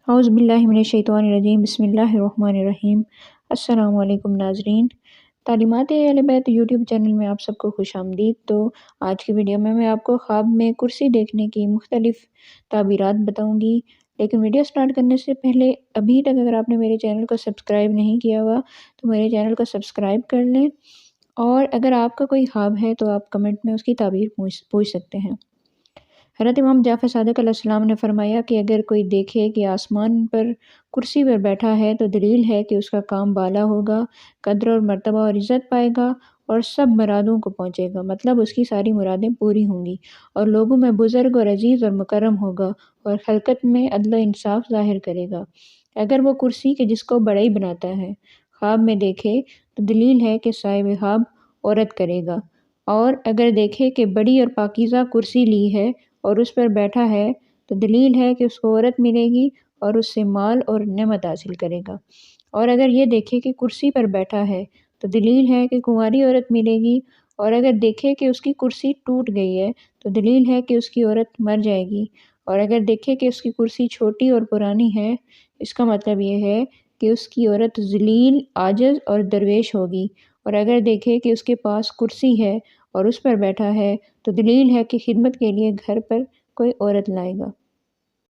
اعوذ باللہ من الشیطان الرجیم، بسم اللہ الرحمن الرحیم۔ السلام علیکم ناظرین، تعلیمات اہل بیت یوٹیوب چینل میں آپ سب کو خوش آمدید۔ تو آج کی ویڈیو میں آپ کو خواب میں کرسی دیکھنے کی مختلف تعبیرات بتاؤں گی، لیکن ویڈیو سٹارٹ کرنے سے پہلے ابھی تک اگر آپ نے میرے چینل کو سبسکرائب نہیں کیا ہوا تو میرے چینل کو سبسکرائب کر لیں، اور اگر آپ کا کوئی خواب ہے تو آپ کمنٹ میں اس کی تعبیر پوچھ سکتے ہیں۔ حضرت امام جعفر صادق علیہ السلام نے فرمایا کہ اگر کوئی دیکھے کہ آسمان پر کرسی پر بیٹھا ہے تو دلیل ہے کہ اس کا کام بالا ہوگا، قدر اور مرتبہ اور عزت پائے گا اور سب مرادوں کو پہنچے گا، مطلب اس کی ساری مرادیں پوری ہوں گی، اور لوگوں میں بزرگ اور عزیز اور مکرم ہوگا، اور خلقت میں عدل و انصاف ظاہر کرے گا۔ اگر وہ کرسی کے جس کو بڑائی بناتا ہے خواب میں دیکھے تو دلیل ہے کہ صاحب خواب عورت کرے گا، اور اگر دیکھے کہ بڑی اور پاکیزہ کرسی لی ہے اور اس پر بیٹھا ہے تو دلیل ہے کہ اس کو عورت ملے گی اور اس سے مال اور نعمت حاصل کرے گا، اور اگر یہ دیکھے کہ کرسی پر بیٹھا ہے تو دلیل ہے کہ کنواری عورت ملے گی، اور اگر دیکھے کہ اس کی کرسی ٹوٹ گئی ہے تو دلیل ہے کہ اس کی عورت مر جائے گی، اور اگر دیکھے کہ اس کی کرسی چھوٹی اور پرانی ہے، اس کا مطلب یہ ہے کہ اس کی عورت ذلیل، عاجز اور درویش ہوگی، اور اگر دیکھے کہ اس کے پاس کرسی ہے اور اس پر بیٹھا ہے تو دلیل ہے کہ خدمت کے لیے گھر پر کوئی عورت لائے گا۔